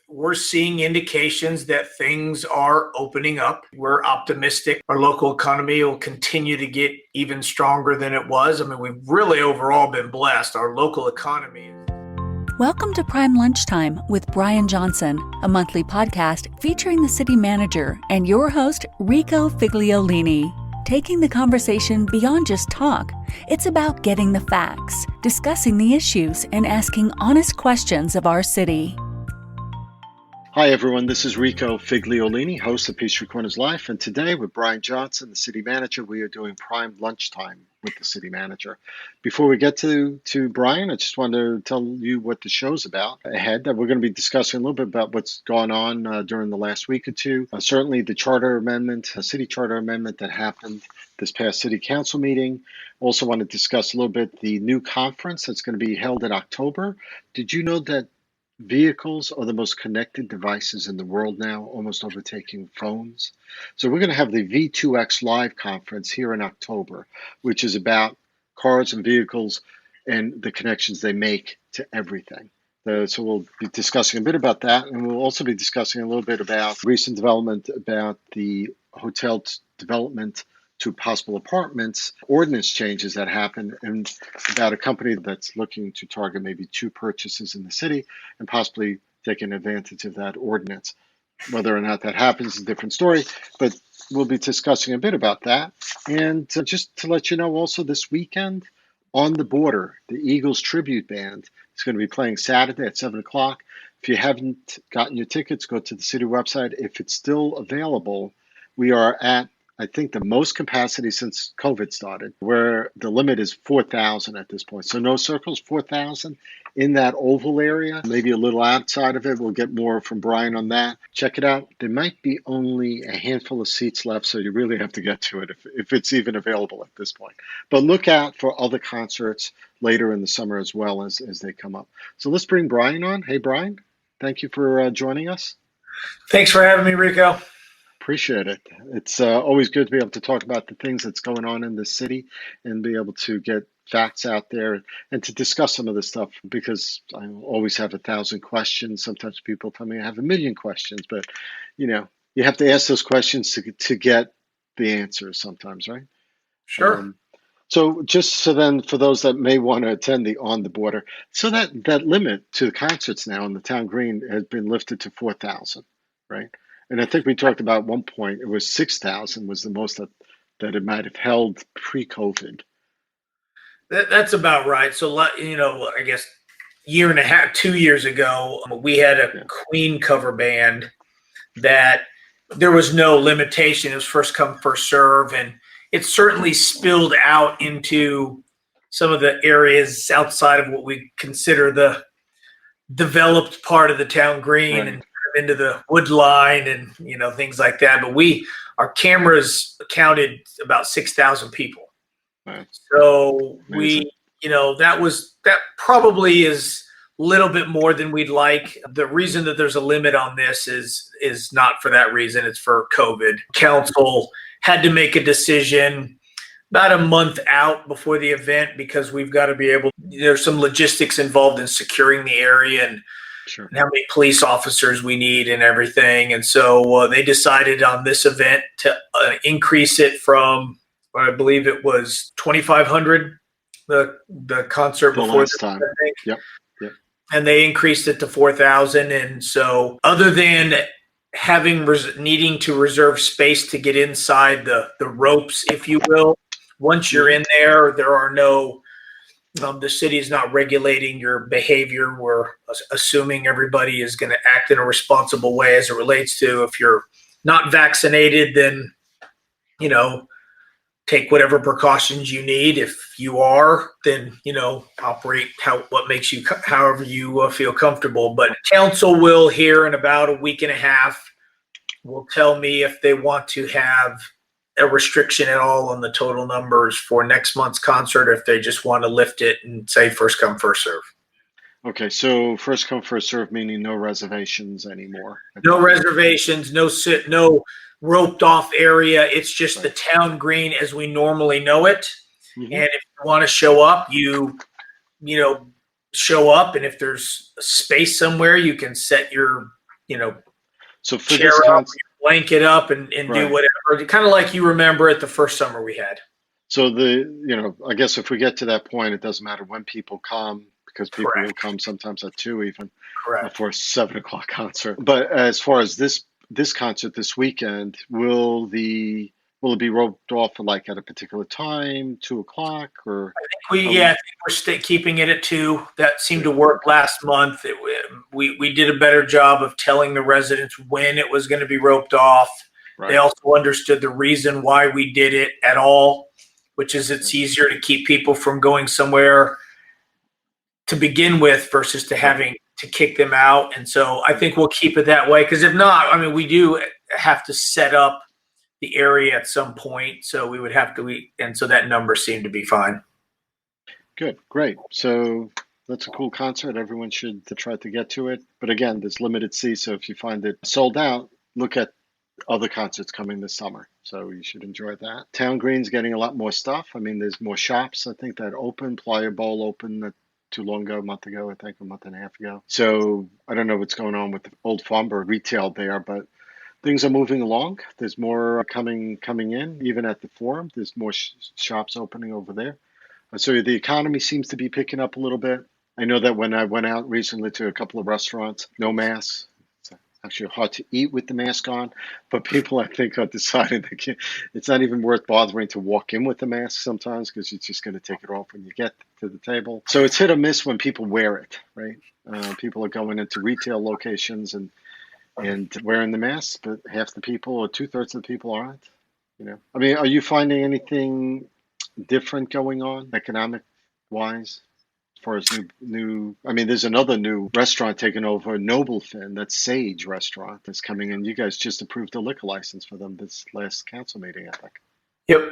we're seeing indications that things are opening up. We're optimistic our local economy will continue to get even stronger than it was. I mean, we've really overall been blessed. Our local economy. Welcome to Prime Lunchtime with Brian Johnson, a monthly podcast featuring the city manager and your host, Rico Figliolini. Taking the conversation beyond just talk, it's about getting the facts, discussing the issues, and asking honest questions of our city. Hi everyone, this is Rico Figliolini, host of Peachtree Corners Live, and today with Brian Johnson, the city manager, we are doing Prime Lunchtime with the city manager. Before we get to Brian, I just want to tell you what the show's about ahead. That we're going to be discussing a little bit about what's gone on during the last week or two. Certainly the charter amendment, city charter amendment that happened this past city council meeting. Also want to discuss a little bit the new conference that's going to be held in October. Did you know that vehicles are the most connected devices in the world now, almost overtaking phones? So we're going to have the V2X Live conference here in October, which is about cars and vehicles and the connections they make to everything. So we'll be discussing a bit about that, and we'll also be discussing a little bit about recent development about the hotel development to possible apartments, ordinance changes that happen, and about a company that's looking to target maybe 2 purchases in the city and possibly taking advantage of that ordinance. Whether or not that happens is a different story, but we'll be discussing a bit about that. And just to let you know, also this weekend, On the Border, the Eagles Tribute Band is going to be playing Saturday at 7 o'clock. If you haven't gotten your tickets, go to the city website. If it's still available, we are at, I think, the most capacity since COVID started, where the limit is 4,000 at this point. So no circles, 4,000 in that oval area, maybe a little outside of it. We'll get more from Brian on that. Check it out. There might be only a handful of seats left, so you really have to get to it if it's even available at this point. But look out for other concerts later in the summer as well as they come up. So let's bring Brian on. Hey, Brian, thank you for joining us. Thanks for having me, Rico. Appreciate it. It's always good to be able to talk about the things that's going on in the city and be able to get facts out there and to discuss some of this stuff, because I always have 1,000 questions. Sometimes people tell me I have 1,000,000 questions, but you have to ask those questions to get the answers sometimes, right? Sure. So then for those that may want to attend the On the Border, so that limit to the concerts now in the town green has been lifted to 4,000, right? And I think we talked about at one point, it was 6,000 was the most that it might have held pre-COVID. That's about right. So, I guess year and a half, 2 years ago, we had a Queen cover band that there was no limitation. It was first come, first serve. And it certainly spilled out into some of the areas outside of what we consider the developed part of the town green, right, and into the wood line and things like that. But our cameras counted about 6,000 people. Right. So Amazing. that probably is a little bit more than we'd like. The reason that there's a limit on this is not for that reason. It's for COVID. Council had to make a decision about a month out before the event, because we've got to be able, there's some logistics involved in securing the area and Sure. how many police officers we need and everything. And so they decided on this event to increase it from, I believe it was 2,500, the concert The before last time. Yep. And they increased it to 4,000. And so other than needing to reserve space to get inside the ropes, if you will, once you're in there, there are no, the city is not regulating your behavior. We're assuming everybody is going to act in a responsible way as it relates to, if you're not vaccinated, then, take whatever precautions you need. If you are, then, operate what makes you, however you feel comfortable. But council will, here in about a week and a half, will tell me if they want to have a restriction at all on the total numbers for next month's concert, if they just want to lift it and say first come, first serve. Okay, so first come, first serve, meaning no reservations anymore. No reservations, no roped off area. It's just the town green as we normally know it. Mm-hmm. And if you want to show up, you show up. And if there's a space somewhere, you can set your So for chair this up, blanket up, and do Right. whatever. Kind of like you remember it the first summer we had. So I guess if we get to that point, it doesn't matter when people come, because people will Correct. come sometimes at 2 even Correct. for a 7 o'clock concert. But as far as this concert this weekend, will it be roped off like at a particular time, 2 o'clock, or I are think we're keeping it at 2. That seemed to 2? work Okay. last month. We did a better job of telling the residents when it was going to be roped off. Right. They also understood the reason why we did it at all, which is it's easier to keep people from going somewhere to begin with versus to having to kick them out. And so I think we'll keep it that way, because if not, I mean, we do have to set up the area at some point. So we would have to, and so that number seemed to be fine. Good, great. So that's a cool concert. Everyone should try to get to it. But again, there's limited seats, so if you find it sold out, look at other concerts coming this summer. So you should enjoy that. Town Green's getting a lot more stuff. I mean, there's more shops, I think, that open. Playa Bowl opened not too long ago, a month ago, I think, a month and a half ago. So I don't know what's going on with the Old Farmburg retail there, but things are moving along. There's more coming in, even at the Forum. There's more shops opening over there. So the economy seems to be picking up a little bit. I know that when I went out recently to a couple of restaurants, no masks. It's actually hard to eat with the mask on, but people, I think, are deciding it's not even worth bothering to walk in with the mask sometimes, because you're just going to take it off when you get to the table. So it's hit or miss when people wear it, right? People are going into retail locations and wearing the mask, but half the people or 2/3 of the people aren't. I mean, are you finding anything different going on economic wise as far as new I mean, there's another new restaurant taking over Noblefin, that's Sage restaurant, that's coming in. You guys just approved a liquor license for them this last council meeting, I think. Yep.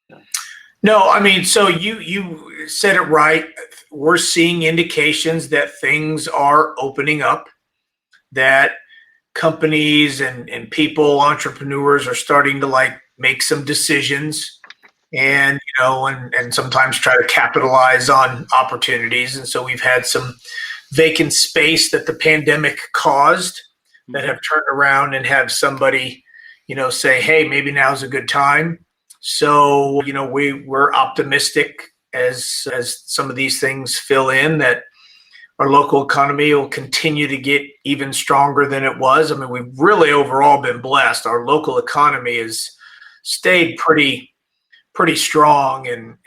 Yeah. No, I mean, so you said it right. We're seeing indications that things are opening up, that companies and people, entrepreneurs, are starting to make some decisions, and and sometimes try to capitalize on opportunities. And so we've had some vacant space that the pandemic caused that have turned around and have somebody say, hey, maybe now's a good time. So we're optimistic as some of these things fill in, that our local economy will continue to get even stronger than it was. I mean, we've really overall been blessed. Our local economy has stayed pretty strong, and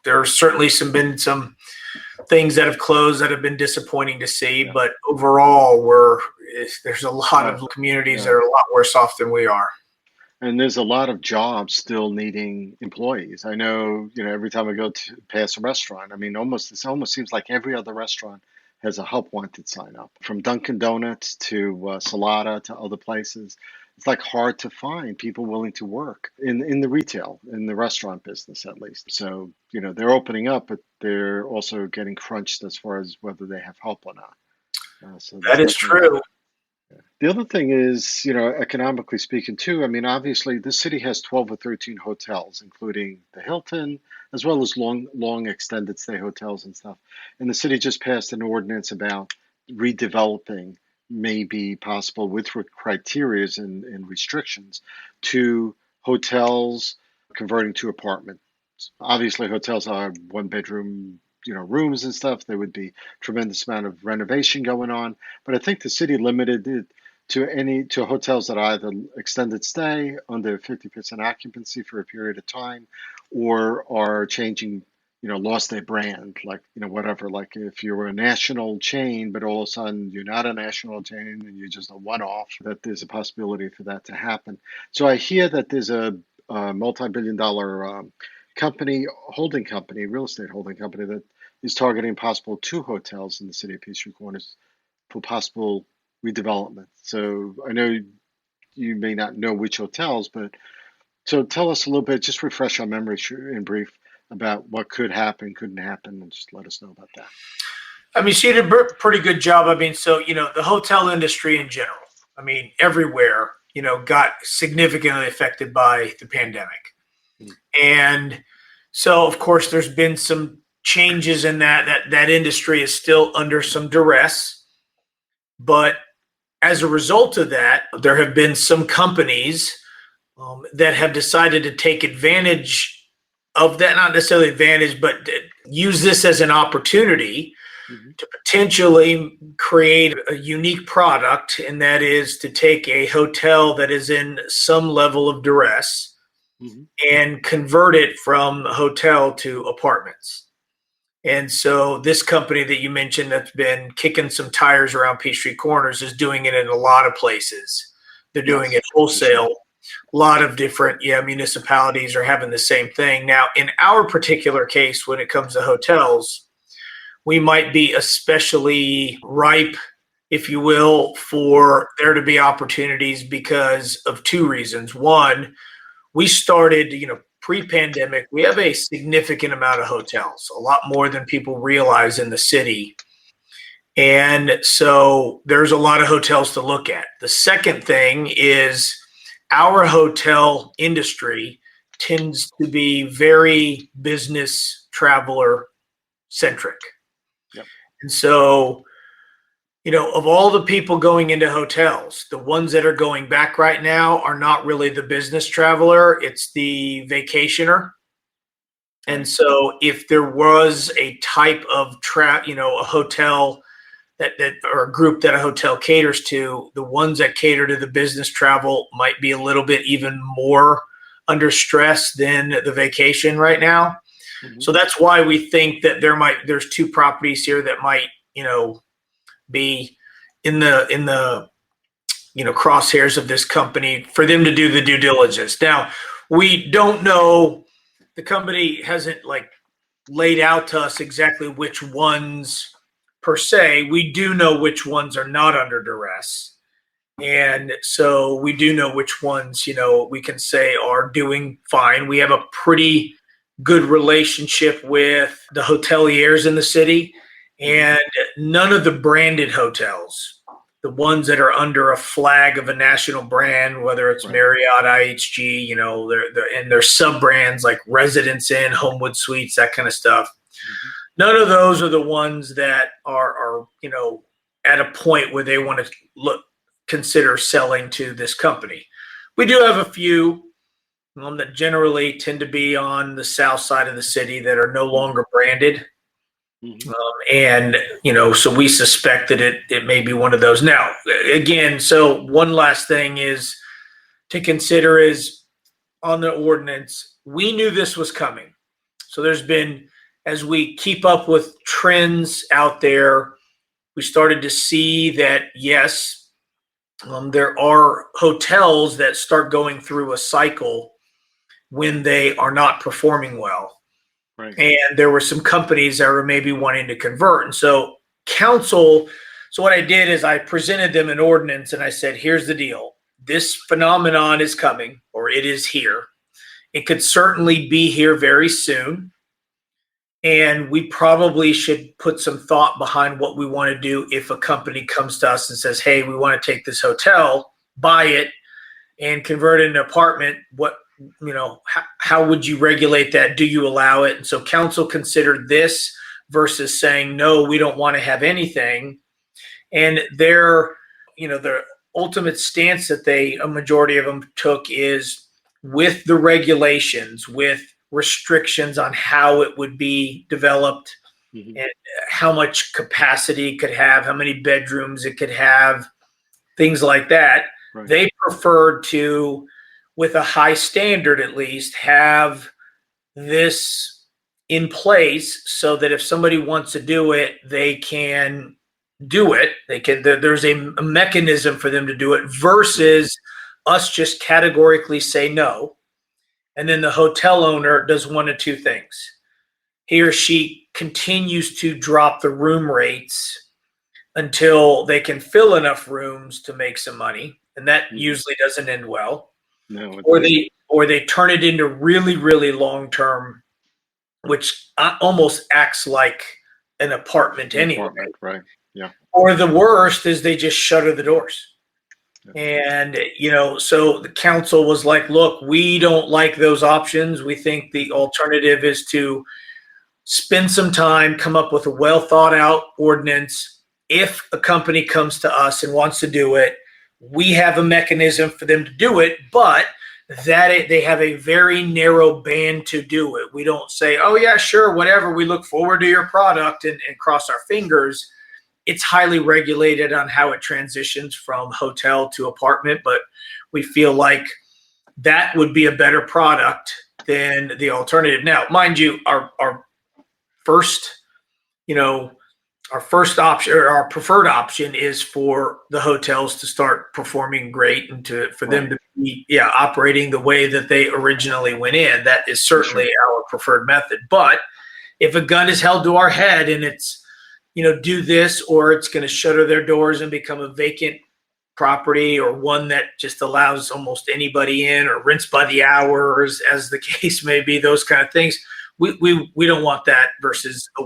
there's certainly been some things that have closed that have been disappointing to see, but overall there's a lot of communities that are a lot worse off than we are. And there's a lot of jobs still needing employees. I know, every time I go to pass a restaurant, I mean, it almost seems like every other restaurant has a help wanted sign up, from Dunkin' Donuts to Salata to other places. It's hard to find people willing to work in the retail, in the restaurant business, at least. So, they're opening up, but they're also getting crunched as far as whether they have help or not. So that is true. The other thing is, economically speaking too, I mean, obviously this city has 12 or 13 hotels, including the Hilton, as well as long extended stay hotels and stuff. And the city just passed an ordinance about redeveloping, maybe possible with criteria and restrictions, to hotels converting to apartments. Obviously, hotels are 1 bedroom, rooms and stuff. There would be tremendous amount of renovation going on, but I think the city limited it to hotels that are either extended stay under 50% occupancy for a period of time, or are changing, lost their brand, whatever. Like if you're a national chain, but all of a sudden you're not a national chain and you're just a one-off, that there's a possibility for that to happen. So I hear that there's a multi-billion-dollar holding company, real estate holding company, that is targeting possible 2 hotels in the city of Peachtree Corners for possible redevelopment. So I know you may not know which hotels, but so tell us a little bit, just refresh our memory in brief about what could happen, couldn't happen, and just let us know about that. I mean, she did a pretty good job. I mean, so, the hotel industry in general, I mean, everywhere, got significantly affected by the pandemic. And so, of course, there's been some changes in that industry is still under some duress. But as a result of that, there have been some companies that have decided to take advantage of that, not necessarily advantage, but use this as an opportunity to potentially create a unique product, and that is to take a hotel that is in some level of duress and convert it from hotel to apartments. And so this company that you mentioned that's been kicking some tires around Peachtree Corners is doing it in a lot of places. They're doing it wholesale. A lot of different municipalities are having the same thing. Now, in our particular case, when it comes to hotels, we might be especially ripe, if you will, for there to be opportunities because of two reasons. One, we started, pre-pandemic, we have a significant amount of hotels, a lot more than people realize in the city. And so there's a lot of hotels to look at. The second thing is our hotel industry tends to be very business traveler centric. Yep. And so, of all the people going into hotels, the ones that are going back right now are not really the business traveler, it's the vacationer. And so if there was a type of a hotel that or a group that a hotel caters to, the ones that cater to the business travel might be a little bit even more under stress than the vacation right now. So that's why we think that there's two properties here that might, be in the crosshairs of this company for them to do the due diligence. Now, we don't know, the company hasn't laid out to us exactly which ones per se. We do know which ones are not under duress. And so we do know which ones, we can say are doing fine. We have a pretty good relationship with the hoteliers in the city, and none of the branded hotels, the ones that are under a flag of a national brand, whether it's Marriott, IHG, and their sub brands like Residence Inn, Homewood Suites, that kind of stuff. None of those are the ones that are at a point where they want to consider selling to this company. We do have a few that generally tend to be on the south side of the city that are no longer branded. And, so we suspect that it may be one of those. Now, again, so one last thing is to consider is on the ordinance, we knew this was coming. So there's been, as we keep up with trends out there, we started to see that, yes, there are hotels that start going through a cycle when they are not performing well. Right. And there were some companies that were maybe wanting to convert. And so so what I did is I presented them an ordinance and I said, here's the deal. This phenomenon is coming, or it is here. It could certainly be here very soon. And we probably should put some thought behind what we want to do if a company comes to us and says, hey, we want to take this hotel, buy it, and convert it into an apartment. How would you regulate that? Do you allow it? And so council considered this versus saying, no, we don't want to have anything. And their ultimate stance that a majority of them took is with the regulations, with restrictions on how it would be developed and how much capacity it could have, how many bedrooms it could have, things like that. Right. They preferred to, with a high standard at least, have this in place so that if somebody wants to do it, they can do it. There's a mechanism for them to do it versus us just categorically say no. And then the hotel owner does one of two things. He or she continues to drop the room rates until they can fill enough rooms to make some money. And that usually doesn't end well. No, or they turn it into really, really long-term, which almost acts like an apartment anyway. Right. Yeah. Or the worst is they just shutter the doors. And, so the council was like, look, we don't like those options. We think the alternative is to spend some time, come up with a well thought out ordinance. if a company comes to us and wants to do it, we have a mechanism for them to do it, but that they have a very narrow band to do it. We don't say, oh yeah, sure, whatever. We look forward to your product and cross our fingers. It's highly regulated on how it transitions from hotel to apartment, but we feel like that would be a better product than the alternative. Now, mind you, our first, our first option or our preferred option is for the hotels to start performing great and for them to be operating the way that they originally went in. That is certainly our preferred method. But if a gun is held to our head and it's, do this, or it's going to shutter their doors and become a vacant property, or one that just allows almost anybody in, or rents by the hours, as the case may be, those kind of things, we don't want that versus a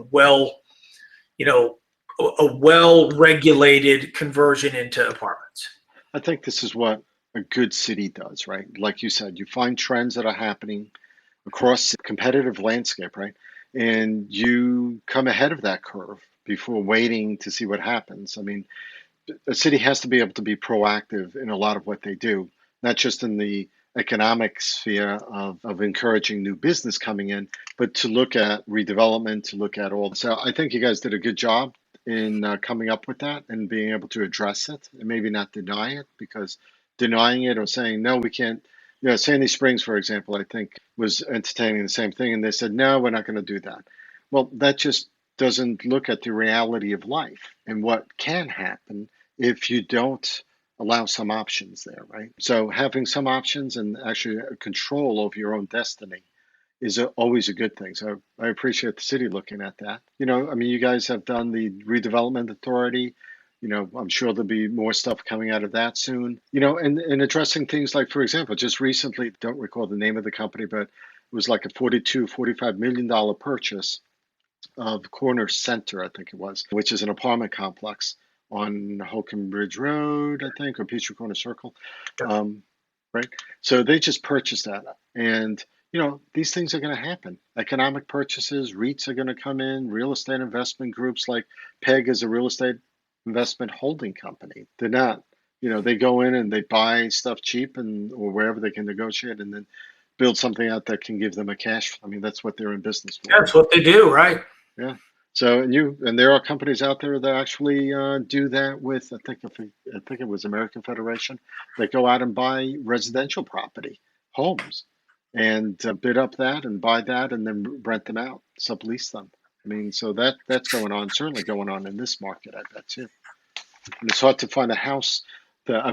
well-regulated conversion into apartments. I think this is what a good city does, right? Like you said, you find trends that are happening across the competitive landscape, right? And you come ahead of that curve before waiting to see what happens. I mean, a city has to be able to be proactive in a lot of what they do, not just in the economic sphere of encouraging new business coming in, but to look at redevelopment, to look at all. So I think you guys did a good job in coming up with that and being able to address it and maybe not deny it, because denying it or saying, no, we can't, Sandy Springs, for example, I think was entertaining the same thing. And they said, no, we're not going to do that. Well, that just doesn't look at the reality of life and what can happen if you don't allow some options there, right? So having some options and actually control over your own destiny is always a good thing. So I appreciate the city looking at that. You guys have done the Redevelopment Authority. I'm sure there'll be more stuff coming out of that soon. And addressing things like, for example, just recently, don't recall the name of the company, but it was like a $45 million purchase of Corner Center, I think it was, which is an apartment complex on Holcomb Bridge Road, I think, or Peachtree Corners Circle, right? So they just purchased that. And, these things are going to happen. Economic purchases, REITs are going to come in, real estate investment groups like PEG is a real estate investment holding company. They're not, they go in and they buy stuff cheap or wherever they can negotiate and then build something out that can give them a cash. That's what they're in business for. That's what they do, right? Yeah. So and there are companies out there that actually do that with I think it was American Federation. They go out and buy residential property, homes, and bid up that and buy that and then rent them out, sublease them. So that's going on, certainly going on in this market, I bet too. And it's hard to find a house that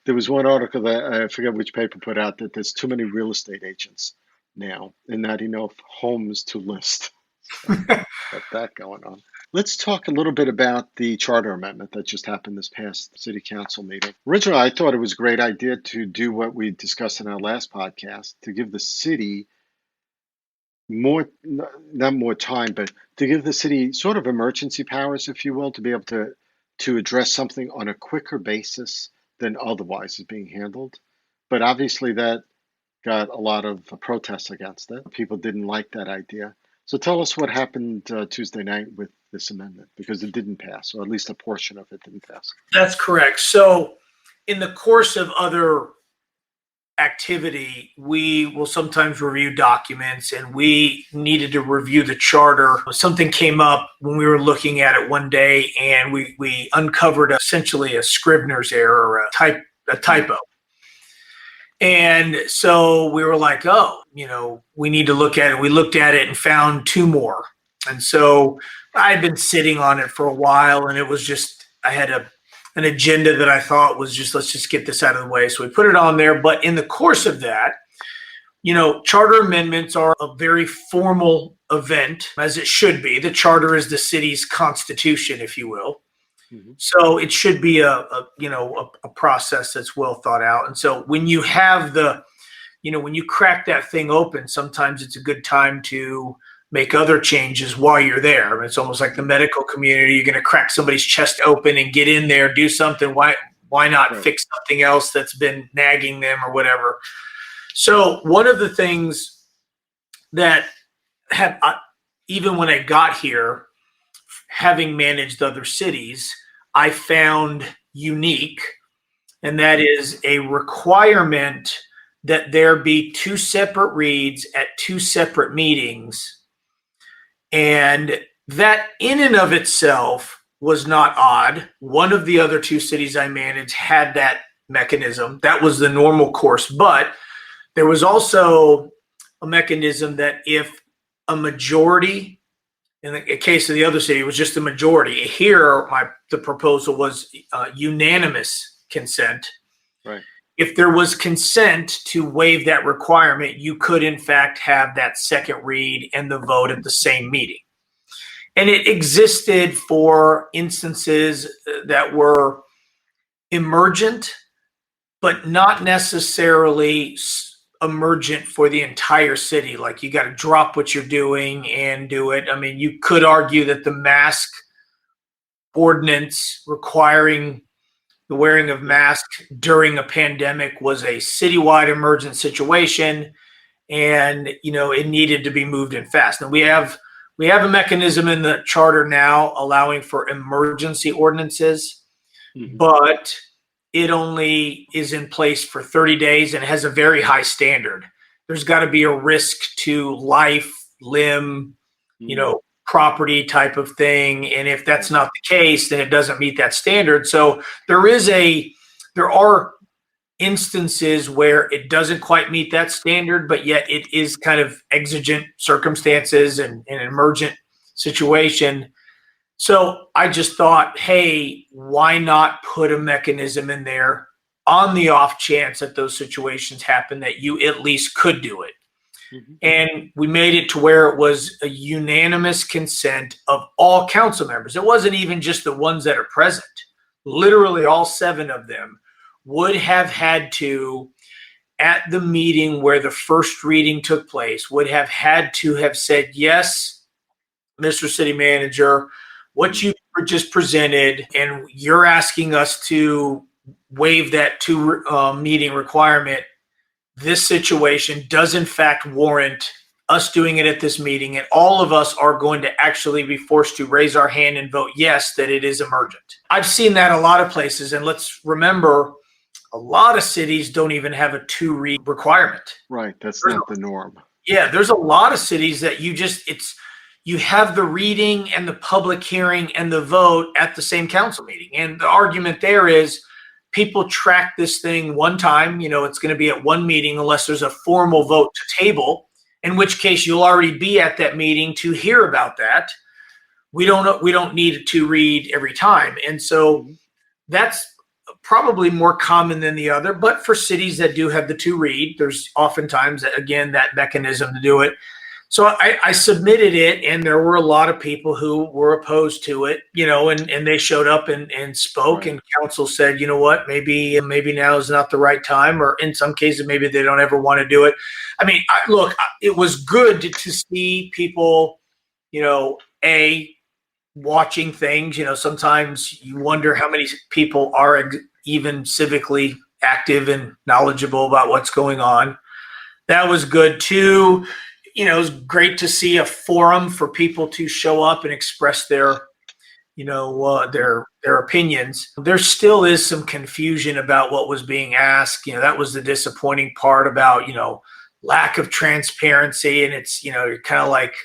there was one article that I forget which paper put out that there's too many real estate agents now and not enough homes to list. Got that going on. Let's talk a little bit about the charter amendment that just happened this past city council meeting. Originally, I thought it was a great idea to do what we discussed in our last podcast, to give the city not more time, but to give the city sort of emergency powers, if you will, to be able to address something on a quicker basis than otherwise is being handled. But obviously that got a lot of protests against it. People didn't like that idea. So tell us what happened Tuesday night with this amendment, because it didn't pass, or at least a portion of it didn't pass. That's correct. So in the course of other activity, we will sometimes review documents, and we needed to review the charter. Something came up when we were looking at it one day, and we uncovered essentially a Scrivener's error, a typo. And so we were like, we need to look at it. We looked at it and found two more. And so I'd been sitting on it for a while, and it was just, I had an agenda that I thought was just, let's just get this out of the way. So we put it on there. But in the course of that, charter amendments are a very formal event, as it should be. The charter is the city's constitution, if you will. Mm-hmm. So it should be a process that's well thought out. And so when you have when you crack that thing open, sometimes it's a good time to make other changes while you're there. It's almost like the medical community. You're going to crack somebody's chest open and get in there, do something. Why not fix something else that's been nagging them or whatever? So one of the things that even when I got here, having managed other cities, I found unique, and that is a requirement that there be two separate reads at two separate meetings. And that in and of itself was not odd. One of the other two cities I managed had that mechanism. That was the normal course. But there was also a mechanism that if a majority, in the case of the other city, it was just a majority. Here, the proposal was unanimous consent. Right. If there was consent to waive that requirement, you could in fact have that second read and the vote at the same meeting. And it existed for instances that were emergent, but not necessarily emergent for the entire city. Like you got to drop what you're doing and do it. I mean, you could argue that the mask ordinance requiring the wearing of masks during a pandemic was a citywide emergent situation, and it needed to be moved in fast. And we have a mechanism in the charter now allowing for emergency ordinances, but it only is in place for 30 days and has a very high standard. There's got to be a risk to life, limb, property type of thing. And if that's not the case, then it doesn't meet that standard. So there are instances where it doesn't quite meet that standard, but yet it is kind of exigent circumstances and an emergent situation. So I just thought, hey, why not put a mechanism in there on the off chance that those situations happen that you at least could do it. And we made it to where it was a unanimous consent of all council members. It wasn't even just the ones that are present. Literally all 7 of them would have had to, at the meeting where the first reading took place, would have had to have said, yes, Mr. City Manager, what you just presented, and you're asking us to waive that 2 meeting requirement. This situation does in fact warrant us doing it at this meeting, and all of us are going to actually be forced to raise our hand and vote yes that it is emergent. I've seen that a lot of places, and let's remember, a lot of cities don't even have a 2-read requirement. Right, that's not the norm. Yeah, there's a lot of cities that you have the reading and the public hearing and the vote at the same council meeting. And the argument there is people track this thing one time, it's going to be at one meeting unless there's a formal vote to table, in which case you'll already be at that meeting to hear about that. We don't need to read every time. And so that's probably more common than the other, but for cities that do have the 2 read, there's oftentimes, again, that mechanism to do it. So I submitted it, and there were a lot of people who were opposed to it, and they showed up and spoke, and council said, you know what, maybe now is not the right time, or in some cases, maybe they don't ever want to do it. I mean, look, it was good to see people, watching things. Sometimes you wonder how many people are even civically active and knowledgeable about what's going on. That was good too. It was great to see a forum for people to show up and express their opinions. There still is some confusion about what was being asked. That was the disappointing part about, lack of transparency. And it's, you're kind of like,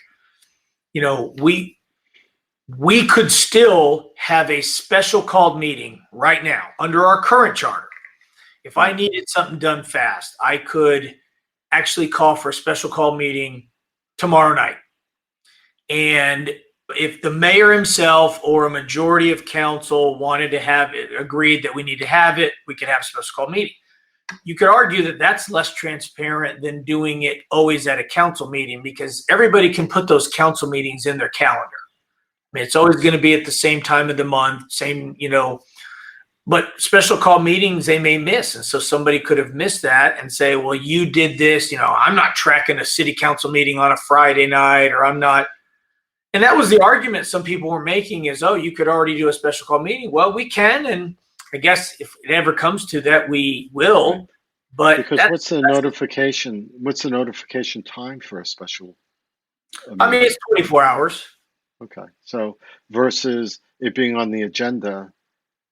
we could still have a special called meeting right now under our current charter. If I needed something done fast, I could actually call for a special call meeting tomorrow night. And if the mayor himself or a majority of council wanted to have it, agreed that we need to have it, we could have a special call meeting. You could argue that that's less transparent than doing it always at a council meeting, because everybody can put those council meetings in their calendar. I mean, it's always going to be at the same time of the month, but special call meetings they may miss. And so somebody could have missed that and say, well, you did this, I'm not tracking a city council meeting on a Friday night, or I'm not. And that was the argument some people were making is, oh, you could already do a special call meeting. Well, we can. And I guess if it ever comes to that, we will. But because what's the notification time for a special meeting? I mean, it's 24 hours. Okay. So versus it being on the agenda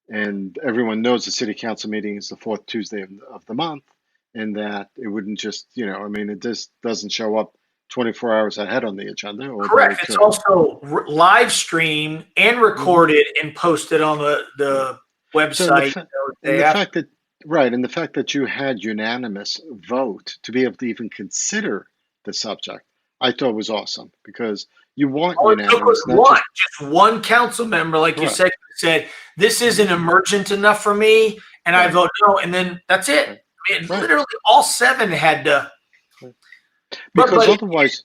and everyone knows the city council meeting is the fourth Tuesday of the month, and that it wouldn't just, I mean, it just doesn't show up 24 hours ahead on the agenda, although Correct. it It's could. also live streamed and Mhm. recorded and posted on the So in the website fa- the in day the after. fact that right, and the fact that you had unanimous vote to be able to even consider the subject, I thought was awesome because you want All it took was unanimous, not just just one council member, like you correct. said, this Mhm. isn't emergent enough for me, and I Right, vote no, and then that's it. right, I mean, right, literally all seven had to. right. But Because otherwise,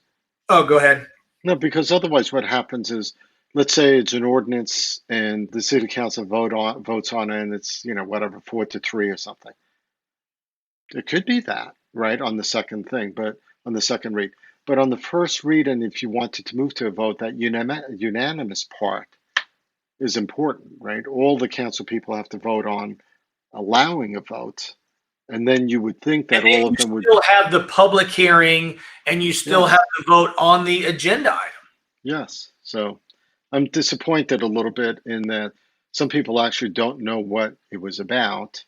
oh, go ahead. no, because otherwise, what happens is, let's say it's an ordinance and the city council votes on it, and it's whatever 4-3 or something. It could be that, right, on the second thing, but on the second read. But on the first read, and if you wanted to move to a vote, that unanimous part is important, right? All the council people have to vote on allowing a vote, and then you would think And that then all you of them would, still have the public hearing, and you still have yes, to vote on the agenda item. yes. So I'm disappointed a little bit in that some people actually don't know what it was about,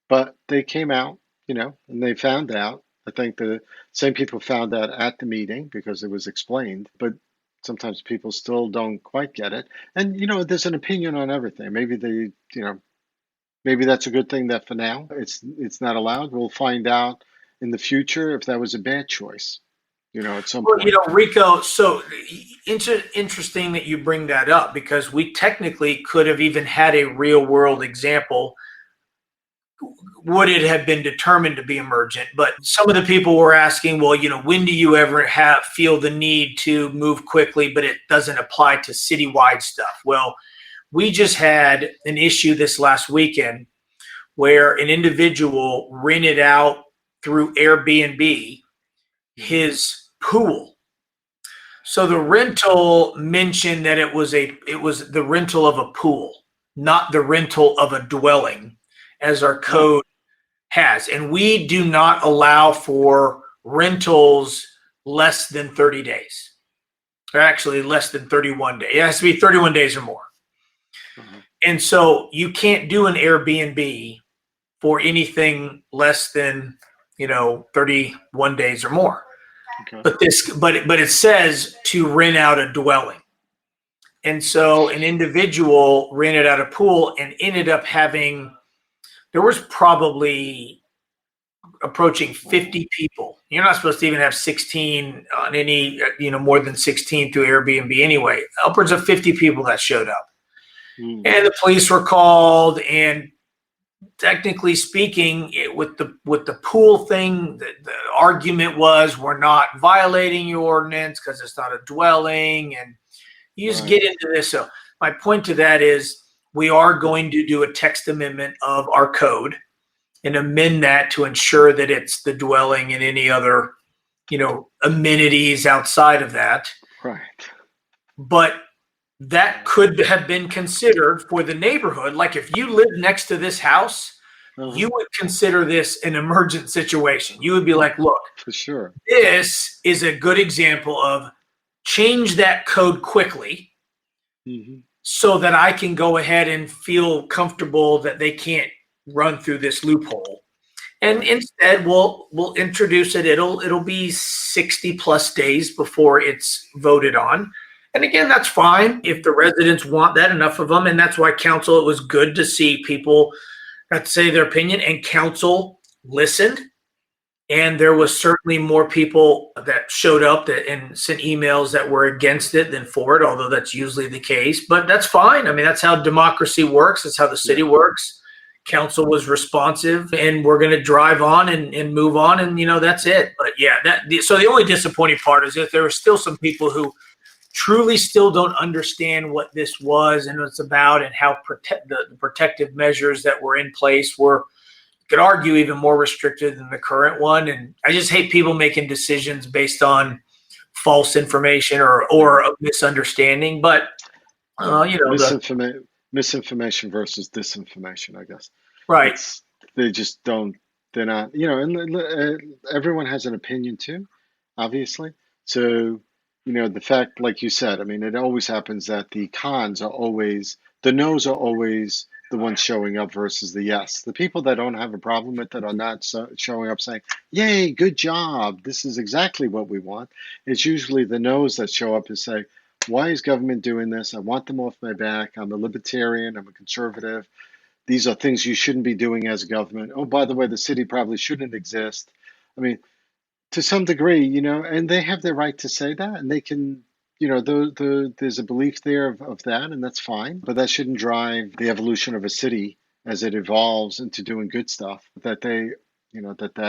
but they came out, and they found out. I think the same people found out at the meeting because it was explained, but sometimes people still don't quite get it. And, there's an opinion on everything. Maybe maybe that's a good thing that for now it's not allowed. We'll find out in the future if that was a bad choice, at some Well, point. Rico, so interesting that you bring that up because we technically could have even had a real world example. Would it have been determined to be emergent? But some of the people were asking, well, when do you ever feel the need to move quickly, but it doesn't apply to citywide stuff? Well, we just had an issue this last weekend where an individual rented out through Airbnb Mhm. his pool. So the rental mentioned that it was the rental of a pool, not the rental of a dwelling, as our Right. code has. And we do not allow for rentals less than 30 days, or actually less than 31 days. It has to be 31 days or more. Uh-huh. And so you can't do an Airbnb for anything less than 31 days or more. Okay. But it says to rent out a dwelling. And so an individual rented out a pool and ended up having, there was probably approaching 50 people. You're not supposed to even have 16 on any, more than 16 through Airbnb anyway. Upwards of 50 people that showed up. Mm. And the police were called, and technically speaking, with the pool thing, the argument was we're not violating your ordinance because it's not a dwelling, and you just Right. get into this. So my point to that is we are going to do a text amendment of our code and amend that to ensure that it's the dwelling and any other, amenities outside of that. Right. But that could have been considered for the neighborhood. Like if you live next to this house, Uh-huh. you would consider this an emergent situation. You would be like, look, For sure. this is a good example of change that code quickly Hmm. so that I can go ahead and feel comfortable that they can't run through this loophole. And Right. instead, we'll introduce it. It'll be 60 plus days before it's voted on. And again, that's fine if the residents want that, enough of them. And that's why council, it was good to see people that say their opinion, and council listened. And there was certainly more people that showed up and sent emails that were against it than for it, although that's usually the case. But that's fine. I mean, that's how democracy works. That's how the city Yeah. works. Council was responsive, and we're going to drive on and move on, and that's it. But yeah, so the only disappointing part is that there are still some people who truly still don't understand what this was and what it's about, and how the protective measures that were in place were, could argue, even more restricted than the current one. And I just hate people making decisions based on false information or a misunderstanding. But Yeah. the Misinformation versus disinformation, I guess. right. It's they just don't. They're not. And everyone has an opinion too, obviously. So the fact, like you said, I mean, it always happens that the no's are always the ones showing up versus the yes. The people that don't have a problem with it are not showing up saying, yay, good job. This is exactly what we want. It's usually the no's that show up and say, why is government doing this? I want them off my back. I'm a libertarian. I'm a conservative. These are things you shouldn't be doing as a government. Oh, by the way, the city probably shouldn't exist. I mean, to some degree, and they have the right to say that, and they can, there's a belief there of that, and that's fine. But that shouldn't drive the evolution of a city as it evolves into doing good stuff. That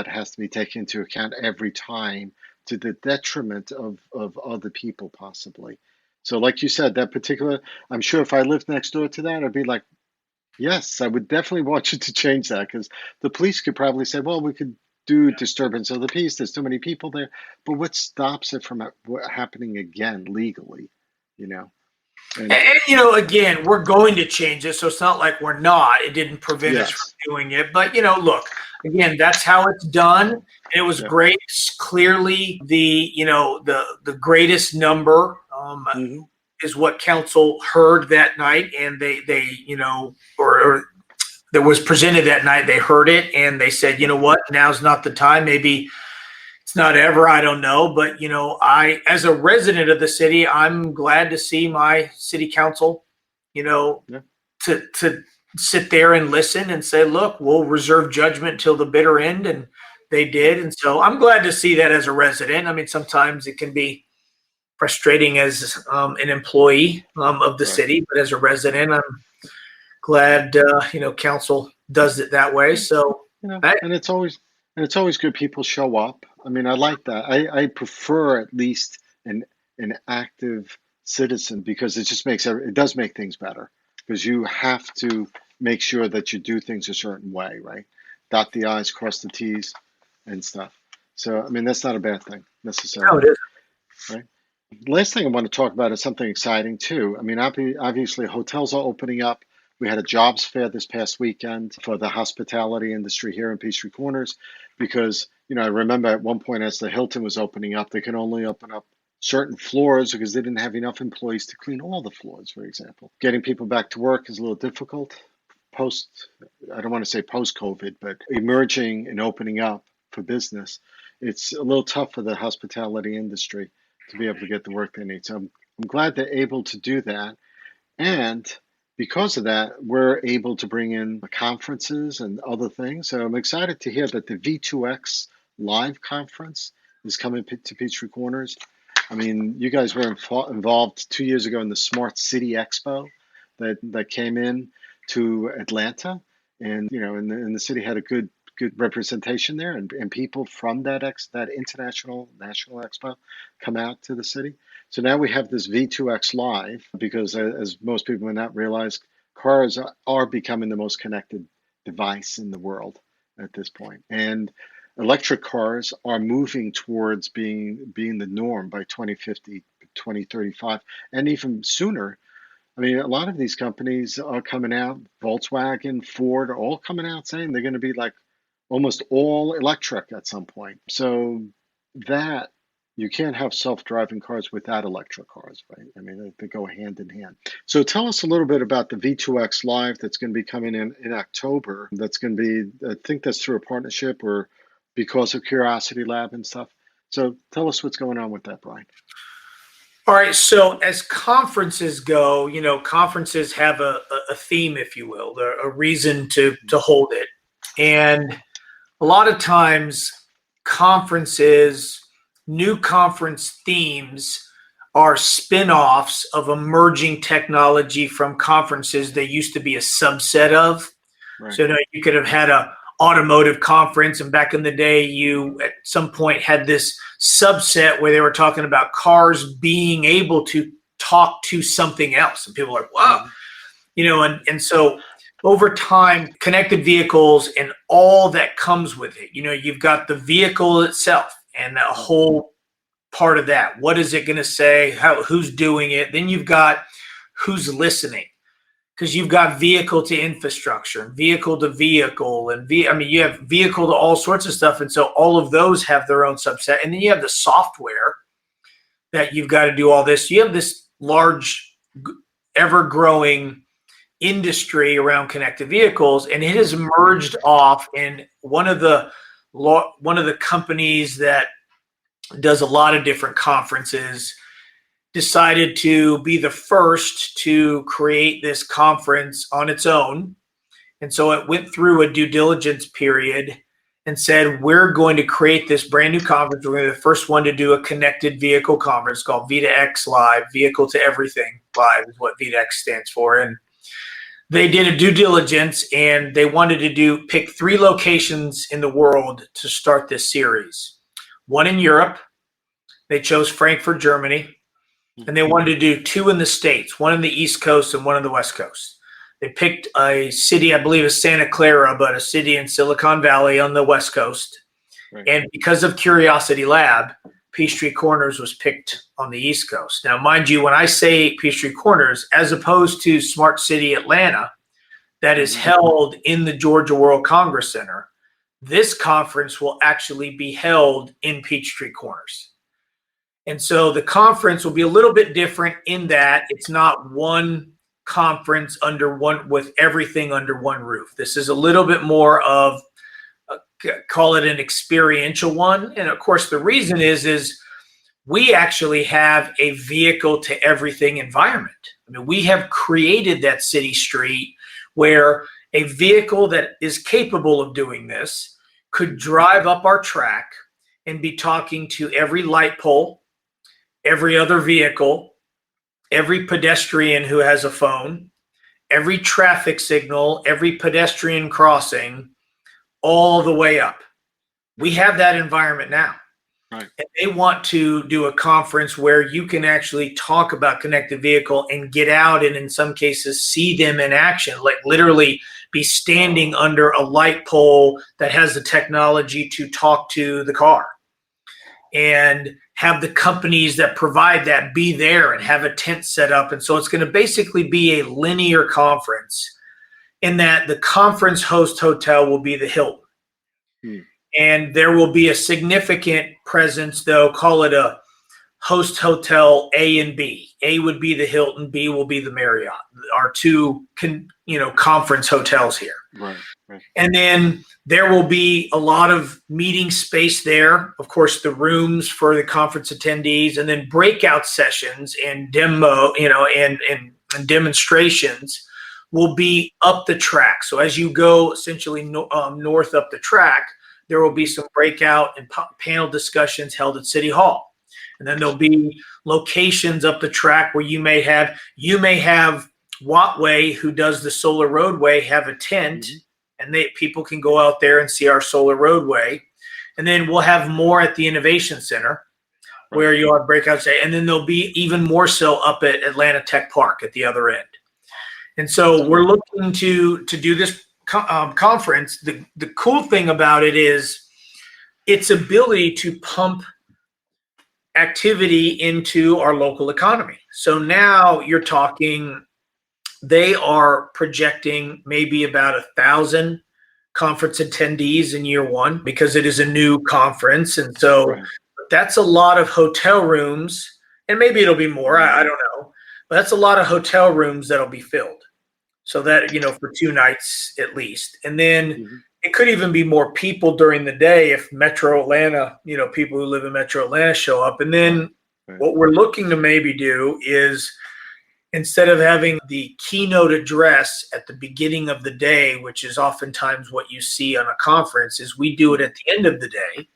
has to be taken into account every time to the detriment of other people, possibly. So, like you said, I'm sure if I lived next door to that, I'd be like, yes, I would definitely want you to change that because the police could probably say, well, we could do disturbance of the peace. There's too many people there. But what stops it from happening again legally, you know? And again, we're going to change it. So it's not like we're not. It didn't prevent us from doing it. But, look, again, that's how it's done. And it was great. It's clearly the greatest number is what council heard that night, and they or that was presented that night. They heard it and they said, you know what, now's not the time. Maybe it's not ever. I don't know, but I, as a resident of the city, I'm glad to see my city council, to sit there and listen and say, look, we'll reserve judgment till the bitter end, and they did. And so I'm glad to see that as a resident. I mean, sometimes it can be frustrating as an employee of the city, but as a resident, I'm glad council does it that way. So and it's always good people show up. I mean, I like that. I prefer at least an active citizen because it does make things better because you have to make sure that you do things a certain way, right? Dot the I's, cross the T's, and stuff. So I mean, that's not a bad thing necessarily. No, it is. Right. Last thing I want to talk about is something exciting too. I mean, obviously hotels are opening up. We had a jobs fair this past weekend for the hospitality industry here in Peachtree Corners because, I remember at one point as the Hilton was opening up, they could only open up certain floors because they didn't have enough employees to clean all the floors, for example. Getting people back to work is a little difficult I don't want to say post-COVID, but emerging and opening up for business, it's a little tough for the hospitality industry to be able to get the work they need. So I'm glad they're able to do that. And because of that, we're able to bring in conferences and other things. So I'm excited to hear that the V2X live conference is coming to Peachtree Corners. I mean, you guys were involved 2 years ago in the Smart City Expo that came in to Atlanta. And, and the city had a good representation there, and people from that national expo come out to the city. So now we have this V2X Live because, as most people may not realize, cars are becoming the most connected device in the world at this point, and electric cars are moving towards being the norm by 2050, 2035, and even sooner. I mean, a lot of these companies are coming out, Volkswagen, Ford, are all coming out saying they're going to be like almost all electric at some point. So that you can't have self-driving cars without electric cars, right? I mean, they go hand in hand. So tell us a little bit about the V2X Live that's going to be coming in October. That's going to be, I think that's through a partnership or because of Curiosity Lab and stuff. So tell us what's going on with that, Brian. All right. So as conferences go, conferences have a theme, if you will, a reason to hold it. And a lot of times new conference themes are spin-offs of emerging technology from conferences they used to be a subset of. Right. So you could have had a automotive conference, and back in the day, you at some point had this subset where they were talking about cars being able to talk to something else, and people are like, wow, and so over time, connected vehicles and all that comes with it. You've got the vehicle itself and that whole part of that. What is it going to say? Who's doing it? Then you've got who's listening, because you've got vehicle to infrastructure, vehicle to vehicle, and you have vehicle to all sorts of stuff. And so all of those have their own subset. And then you have the software that you've got to do all this. You have this large, ever-growing industry around connected vehicles, and it has merged off in one of the companies that does a lot of different conferences decided to be the first to create this conference on its own. And so it went through a due diligence period and said, we're going to create this brand new conference. We're going to be the first one to do a connected vehicle conference called V2X Live. Vehicle to Everything Live is what V2X stands for. And they did a due diligence, and they wanted to pick 3 locations in the world to start this series. One in Europe. They chose Frankfurt, Germany. And they wanted to do 2 in the States, one in the East Coast and one in the West Coast. They picked a city, I believe it's Santa Clara, but a city in Silicon Valley on the West Coast. Right. And because of Curiosity Lab, Peachtree Corners was picked on the East Coast. Now, mind you, when I say Peachtree Corners, as opposed to Smart City Atlanta, that is held in the Georgia World Congress Center, this conference will actually be held in Peachtree Corners. And so the conference will be a little bit different in that it's not one conference with everything under one roof. This is a little bit more of, call it an experiential one. And of course, the reason is we actually have a vehicle to everything environment. I mean, we have created that city street where a vehicle that is capable of doing this could drive up our track and be talking to every light pole, every other vehicle, every pedestrian who has a phone, every traffic signal, every pedestrian crossing, all the way up. We have that environment now. Right. And they want to do a conference where you can actually talk about connected vehicle and get out and in some cases see them in action, like literally be standing under a light pole that has the technology to talk to the car. And have the companies that provide that be there and have a tent set up. And so it's going to basically be a linear conference in that the conference host hotel will be the Hilton. And there will be a significant presence, though, call it a host hotel A and B. A would be the Hilton, B will be the Marriott, our 2 conference hotels here. Right. And then there will be a lot of meeting space there. Of course, the rooms for the conference attendees, and then breakout sessions and demo, and demonstrations will be up the track. So as you go essentially north up the track, there will be some breakout and panel discussions held at City Hall. And then there'll be locations up the track where you may have Wattway, who does the solar roadway, have a tent. And people can go out there and see our solar roadway. And then we'll have more at the Innovation Center where you'll have breakouts. And then there'll be even more so up at Atlanta Tech Park at the other end. And so we're looking to do this conference. The cool thing about it is its ability to pump activity into our local economy. So now you're talking, they are projecting maybe about 1,000 conference attendees in year 1 because it is a new conference. And so that's a lot of hotel rooms, and maybe it'll be more, I don't know, but that's a lot of hotel rooms that'll be filled. So that, for 2 nights at least. And then it could even be more people during the day if Metro Atlanta, people who live in Metro Atlanta show up. And then what we're looking to maybe do is, instead of having the keynote address at the beginning of the day, which is oftentimes what you see on a conference, is we do it at the end of the day.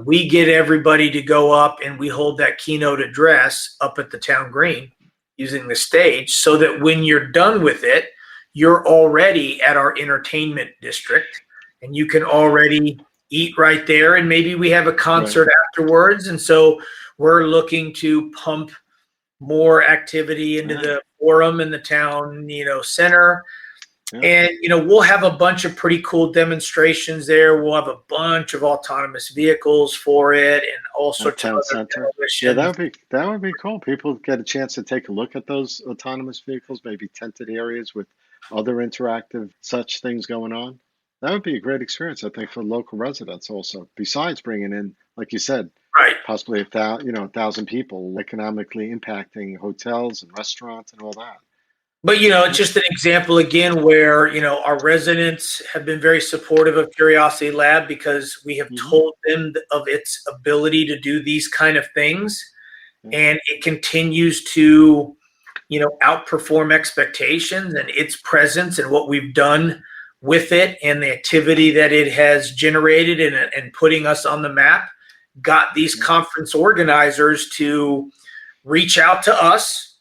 We get everybody to go up and we hold that keynote address up at the town green using the stage, so that when you're done with it, you're already at our entertainment district and you can already eat right there. And maybe we have a concert afterwards. And so we're looking to pump more activity into the forum in the town, center. And, we'll have a bunch of pretty cool demonstrations there. We'll have a bunch of autonomous vehicles for it and all sorts of other demolitions. Yeah, that would be cool. People get a chance to take a look at those autonomous vehicles, maybe tented areas with other interactive such things going on. That would be a great experience, I think, for local residents also, besides bringing in, like you said, Right. possibly 1,000 people, economically impacting hotels and restaurants and all that. But, it's just an example again where, our residents have been very supportive of Curiosity Lab because we have told them of its ability to do these kind of things. And it continues to, outperform expectations, and its presence and what we've done with it and the activity that it has generated and putting us on the map got these conference organizers to reach out to us,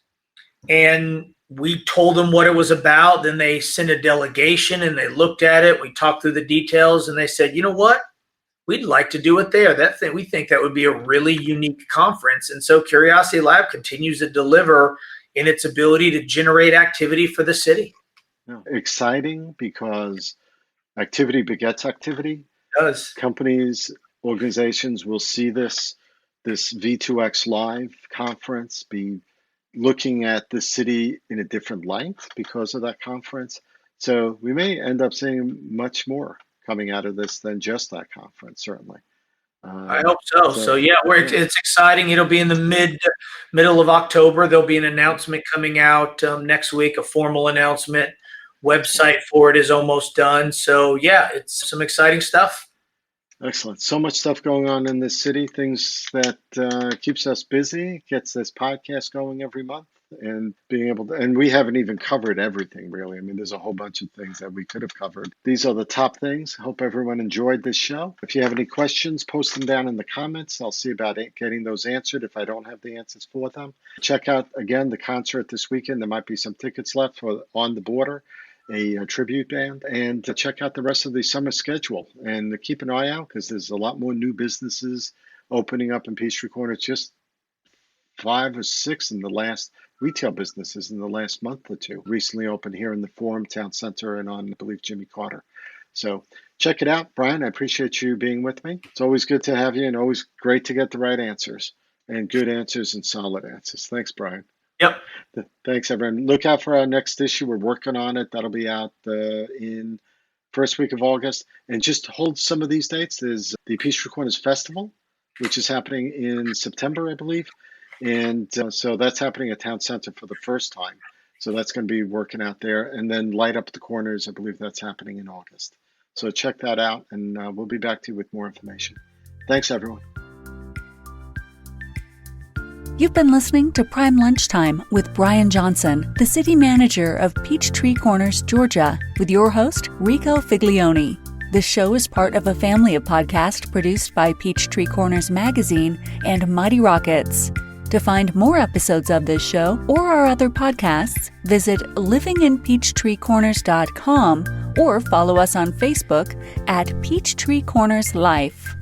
and we told them what it was about. Then they sent a delegation and they looked at it. We talked through the details and they said, you know what? We'd like to do it there. We think that would be a really unique conference. And so Curiosity Lab continues to deliver in its ability to generate activity for the city. Exciting because activity begets activity. It does. Companies, organizations will see this V2X Live conference be looking at the city in a different light because of that conference. So we may end up seeing much more coming out of this than just that conference, certainly. I hope so. So yeah, it's exciting. It'll be in the middle of October. There'll be an announcement coming out next week, a formal announcement. Website for it is almost done. So yeah, it's some exciting stuff. Excellent. So much stuff going on in this city, things that keeps us busy, gets this podcast going every month, and being able to, and we haven't even covered everything really. I mean, there's a whole bunch of things that we could have covered. These are the top things. Hope everyone enjoyed this show. If you have any questions, post them down in the comments. I'll see about getting those answered if I don't have the answers for them. Check out, again, the concert this weekend. There might be some tickets left for On the Border, a tribute band, and check out the rest of the summer schedule and keep an eye out because there's a lot more new businesses opening up in Peachtree Corners. Just 5 or 6 in the last retail businesses in the last month or two recently opened here in the Forum Town Center and on, I believe, Jimmy Carter. So check it out. Brian, I appreciate you being with me. It's always good to have you and always great to get the right answers and good answers and solid answers. Thanks, Brian. Yep. Thanks, everyone. Look out for our next issue. We're working on it. That'll be out in first week of August. And just hold some of these dates. There's the Peachtree Corners Festival, which is happening in September, I believe. And so that's happening at Town Center for the first time. So that's going to be working out there. And then Light Up the Corners, I believe that's happening in August. So check that out, and we'll be back to you with more information. Thanks, everyone. You've been listening to Prime Lunchtime with Brian Johnson, the city manager of Peachtree Corners, Georgia, with your host, Rico Figliolini. This show is part of a family of podcasts produced by Peachtree Corners Magazine and Mighty Rockets. To find more episodes of this show or our other podcasts, visit livinginpeachtreecorners.com or follow us on Facebook at Peachtree Corners Life.